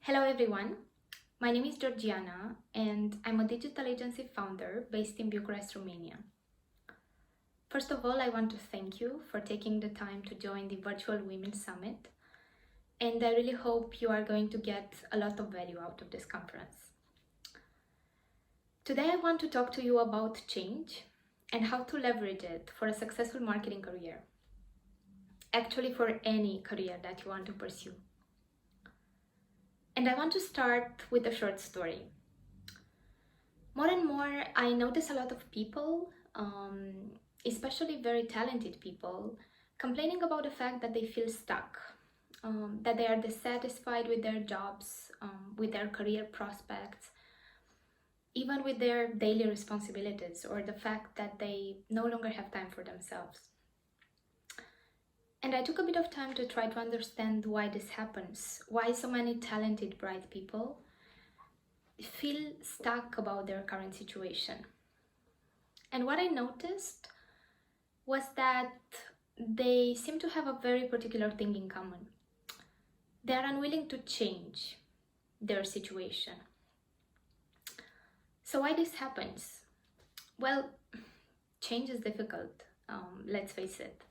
Hello everyone, my name is Georgiana and I'm a digital agency founder based in Bucharest, Romania. First of all, I want to thank you for taking the time to join the Virtual Women's Summit, and I really hope you are going to get a lot of value out of this conference. Today I want to talk to you about change and how to leverage it for a successful marketing career. Actually, for any career that you want to pursue. And I want to start with a short story. More and more, I notice a lot of people, especially very talented people, complaining about the fact that they feel stuck, that they are dissatisfied with their jobs, with their career prospects, even with their daily responsibilities, or the fact that they no longer have time for themselves. And I took a bit of time to try to understand why this happens, why so many talented, bright people feel stuck about their current situation. And what I noticed was that they seem to have a very particular thing in common. They are unwilling to change their situation. So why this happens? Well, change is difficult, let's face it.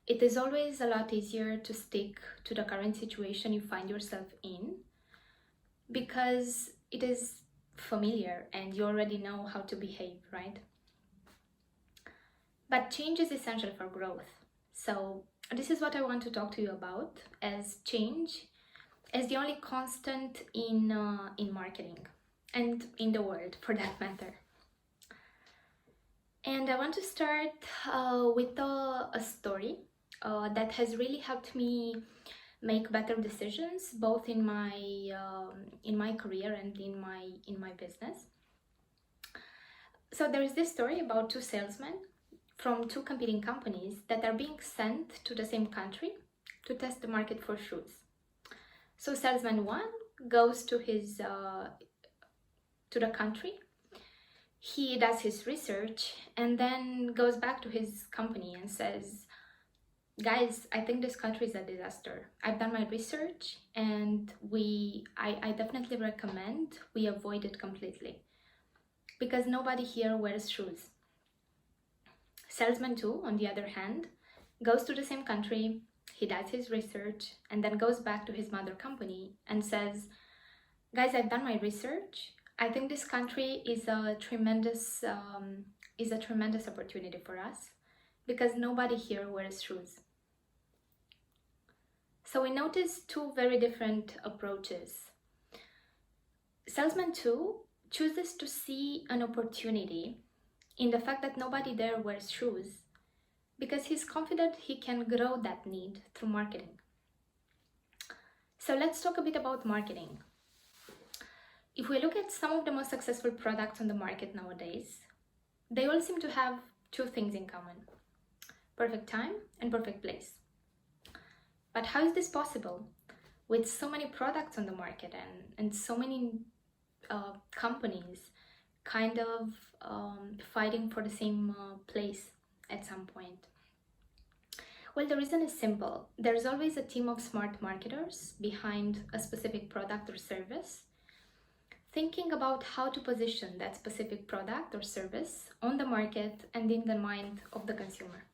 It is always a lot easier to stick to the current situation you find yourself in because it is familiar and you already know how to behave, right? But change is essential for growth. So this is what I want to talk to you about, as change as the only constant in marketing and in the world for that matter. And I want to start with a story that has really helped me make better decisions, both in my career and in my business. So there is this story about two salesmen from two competing companies that are being sent to the same country to test the market for shoes. So salesman one goes to the country. He does his research and then goes back to his company and says, guys, I think this country is a disaster. I've done my research and I definitely recommend we avoid it completely because nobody here wears shoes. Salesman 2, on the other hand, goes to the same country, he does his research and then goes back to his mother company and says, guys, I've done my research. I think this country is a tremendous opportunity for us because nobody here wears shoes. So we notice two very different approaches. Salesman 2 chooses to see an opportunity in the fact that nobody there wears shoes because he's confident he can grow that need through marketing. So let's talk a bit about marketing. If we look at some of the most successful products on the market nowadays, they all seem to have two things in common: perfect time and perfect place. But how is this possible with so many products on the market and so many companies kind of fighting for the same place at some point? Well, the reason is simple. There's always a team of smart marketers behind a specific product or service, thinking about how to position that specific product or service on the market and in the mind of the consumer.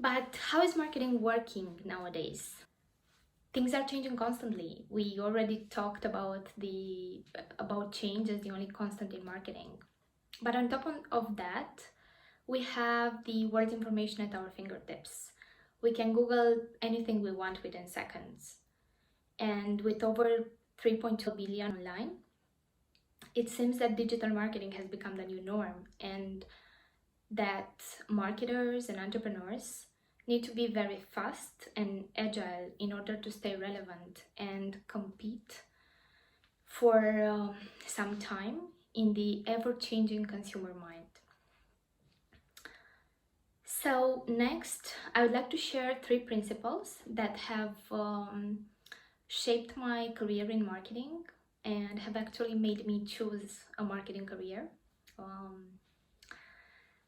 But how is marketing working nowadays? Things are changing constantly. We already talked about change as the only constant in marketing. But on top of that, we have the world information at our fingertips. We can Google anything we want within seconds. And with over 3.2 billion online, it seems that digital marketing has become the new norm and that marketers and entrepreneurs need to be very fast and agile in order to stay relevant and compete for some time in the ever-changing consumer mind. So next, I would like to share 3 principles that have shaped my career in marketing and have actually made me choose a marketing career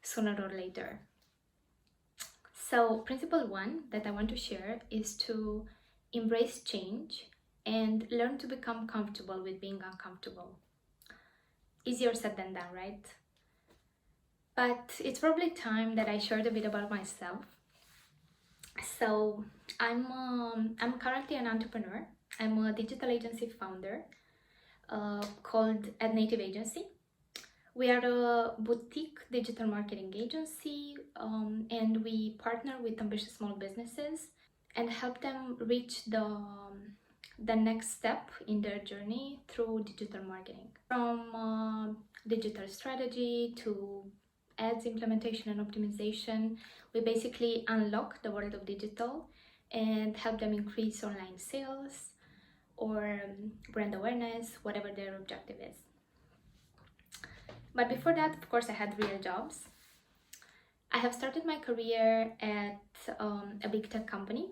sooner or later. So principle 1 that I want to share is to embrace change and learn to become comfortable with being uncomfortable. Easier said than done, right? But it's probably time that I shared a bit about myself. So I'm currently an entrepreneur. I'm a digital agency founder called Ad Native Agency. We are a boutique digital marketing agency, and we partner with ambitious small businesses and help them reach the next step in their journey through digital marketing. From digital strategy to ads implementation and optimization, we basically unlock the world of digital and help them increase online sales or brand awareness, whatever their objective is. But before that, of course, I had real jobs. I have started my career at a big tech company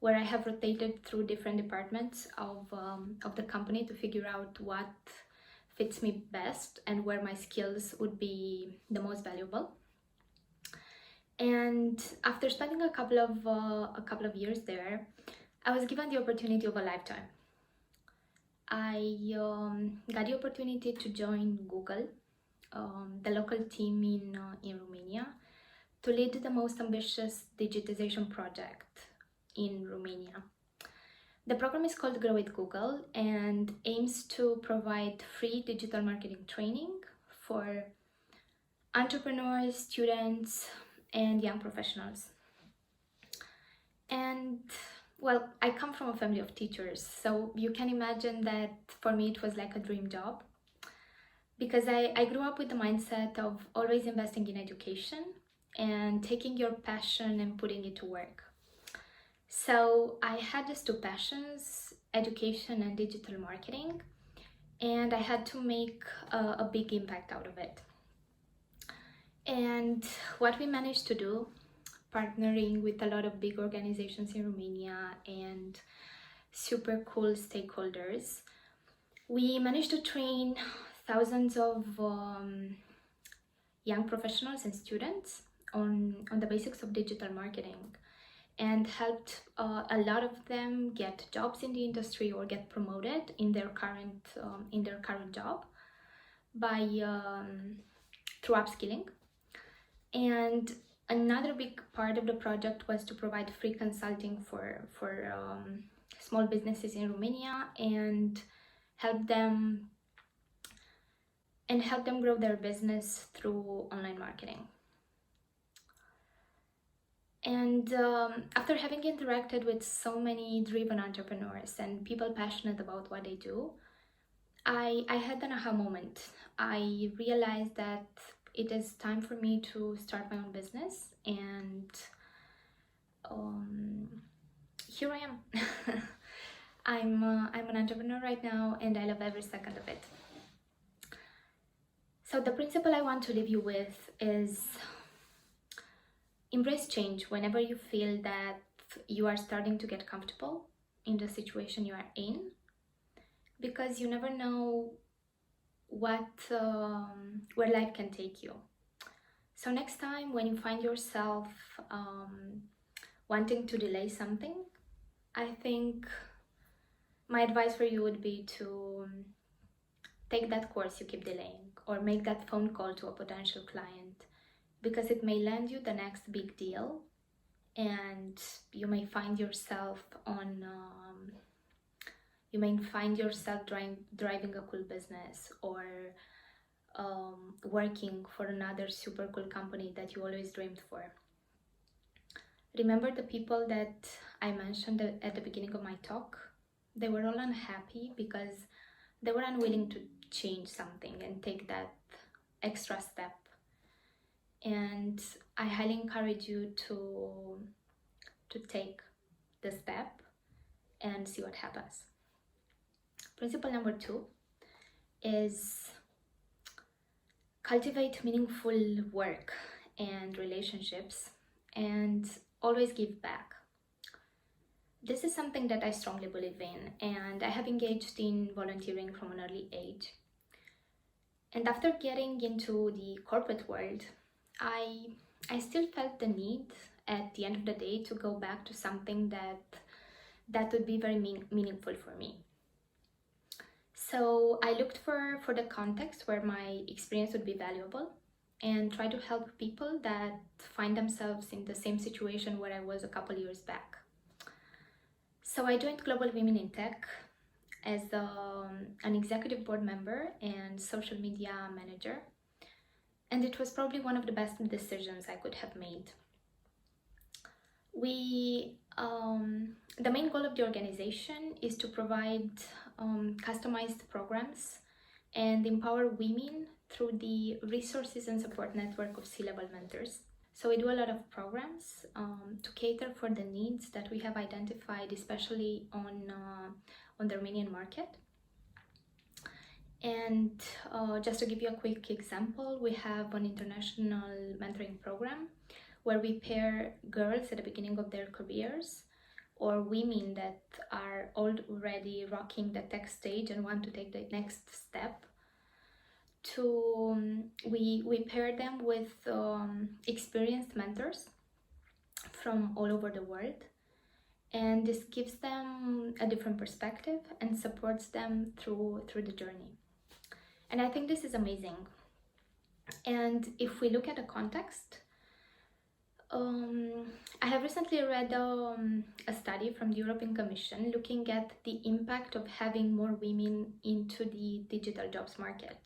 where I have rotated through different departments of the company to figure out what fits me best and where my skills would be the most valuable. And after spending a couple of years there, I was given the opportunity of a lifetime. I got the opportunity to join Google, the local team in Romania, to lead the most ambitious digitization project in Romania. The program is called Grow with Google and aims to provide free digital marketing training for entrepreneurs, students, and young professionals. And well, I come from a family of teachers, so you can imagine that for me it was like a dream job, because I grew up with the mindset of always investing in education and taking your passion and putting it to work. So I had these two passions, education and digital marketing, and I had to make a big impact out of it. And what we managed to do, partnering with a lot of big organizations in Romania and super cool stakeholders, we managed to train thousands of young professionals and students on the basics of digital marketing, and helped a lot of them get jobs in the industry or get promoted in their current job by through upskilling. And another big part of the project was to provide free consulting for small businesses in Romania and help them grow their business through online marketing. And after having interacted with so many driven entrepreneurs and people passionate about what they do, I had an aha moment. I realized that it is time for me to start my own business, and here I am. I'm an entrepreneur right now, and I love every second of it. So the principle I want to leave you with is embrace change whenever you feel that you are starting to get comfortable in the situation you are in, because you never know where life can take you. So next time when you find yourself wanting to delay something, I think my advice for you would be to take that course you keep delaying, or make that phone call to a potential client, because it may land you the next big deal, and you may find yourself driving a cool business, or working for another super cool company that you always dreamed for. Remember the people that I mentioned at the beginning of my talk? They were all unhappy because they were unwilling to change something and take that extra step. And I highly encourage you to take the step and see what happens. Principle number 2 is cultivate meaningful work and relationships, and always give back. This is something that I strongly believe in, and I have engaged in volunteering from an early age. And after getting into the corporate world, I still felt the need at the end of the day to go back to something that that would be very meaningful for me. So I looked for the context where my experience would be valuable and try to help people that find themselves in the same situation where I was a couple years back. So I joined Global Women in Tech as an executive board member and social media manager. And it was probably one of the best decisions I could have made. The main goal of the organization is to provide customized programs and empower women through the resources and support network of C-level mentors. So we do a lot of programs to cater for the needs that we have identified, especially on the Romanian market. And just to give you a quick example, we have an international mentoring program where we pair girls at the beginning of their careers or women that are already rocking the tech stage and want to take the next step. We pair them with experienced mentors from all over the world, and this gives them a different perspective and supports them through the journey. And I think this is amazing. And if we look at the context, I have recently read a study from the European Commission looking at the impact of having more women into the digital jobs market.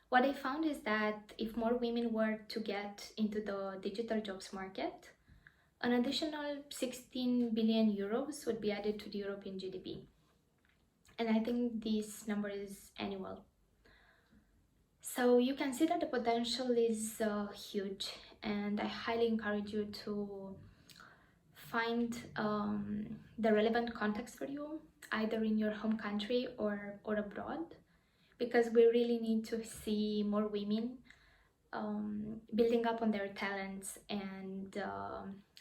What I found is that if more women were to get into the digital jobs market, an additional 16 billion euros would be added to the European GDP. And I think this number is annual. So you can see that the potential is huge, and I highly encourage you to find the relevant context for you, either in your home country or abroad, because we really need to see more women building up on their talents and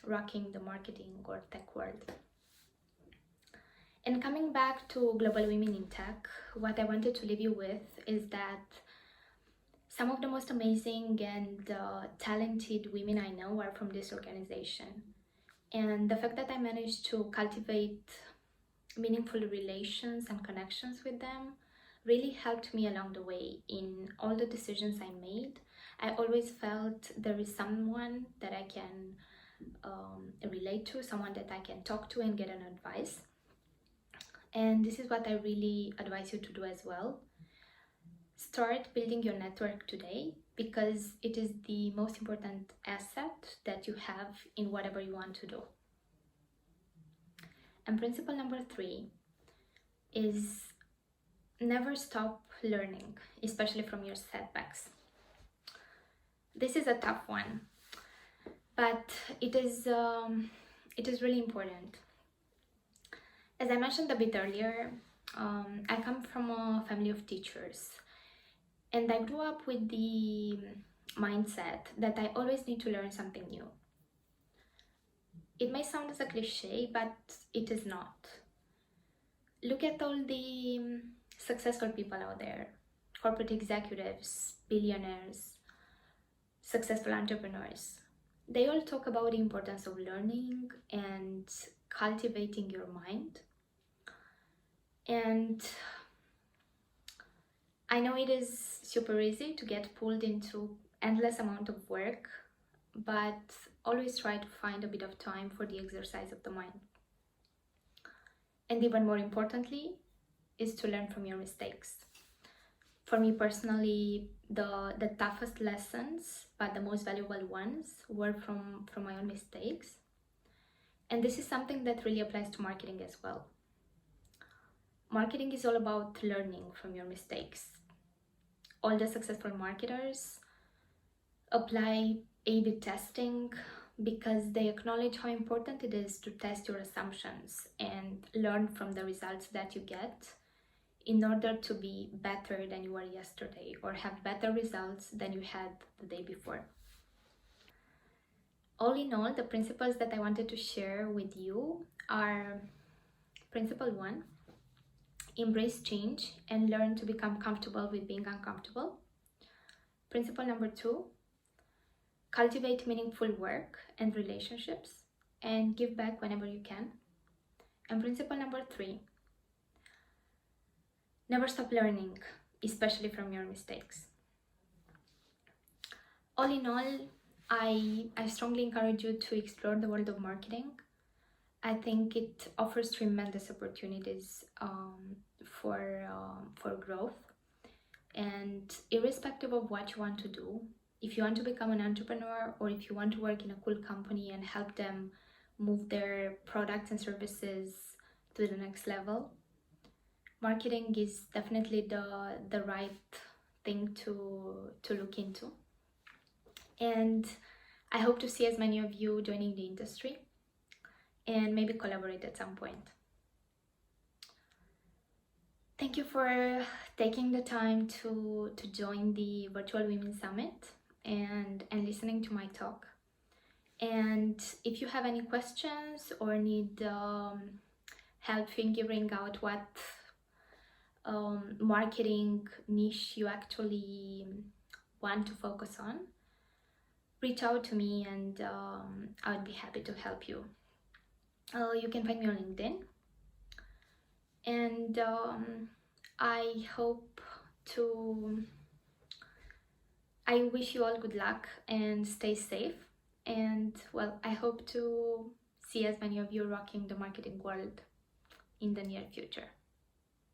rocking the marketing or tech world. And coming back to Global Women in Tech, what I wanted to leave you with is that some of the most amazing and talented women I know are from this organization. And the fact that I managed to cultivate meaningful relations and connections with them really helped me along the way in all the decisions I made. I always felt there is someone that I can relate to, someone that I can talk to and get an advice. And this is what I really advise you to do as well. Start building your network today, because it is the most important asset that you have in whatever you want to do. And principle number 3 is never stop learning, especially from your setbacks. This is a tough one, but it is really important. As I mentioned a bit earlier, I come from a family of teachers, and I grew up with the mindset that I always need to learn something new. It may sound as a cliche, but it is not. Look at all the successful people out there, corporate executives, billionaires, successful entrepreneurs. They all talk about the importance of learning and cultivating your mind. And I know it is super easy to get pulled into endless amount of work, but always try to find a bit of time for the exercise of the mind. And even more importantly, is to learn from your mistakes. For me personally, the toughest lessons, but the most valuable ones, were from my own mistakes. And this is something that really applies to marketing as well. Marketing is all about learning from your mistakes. All the successful marketers apply A/B testing because they acknowledge how important it is to test your assumptions and learn from the results that you get in order to be better than you were yesterday or have better results than you had the day before. All in all, the principles that I wanted to share with you are: principle 1, embrace change and learn to become comfortable with being uncomfortable. Principle number 2, cultivate meaningful work and relationships and give back whenever you can. And principle number 3, never stop learning, especially from your mistakes. All in all, I strongly encourage you to explore the world of marketing. I think it offers tremendous opportunities for growth. And irrespective of what you want to do, if you want to become an entrepreneur or if you want to work in a cool company and help them move their products and services to the next level, marketing is definitely the right thing to look into. And I hope to see as many of you joining the industry and maybe collaborate at some point. Thank you for taking the time to join the Virtual Women Summit and listening to my talk. And if you have any questions or need help figuring out what marketing niche you actually want to focus on, reach out to me and I would be happy to help you. You can find me on LinkedIn. And I wish you all good luck and stay safe. And well, I hope to see as many of you rocking the marketing world in the near future.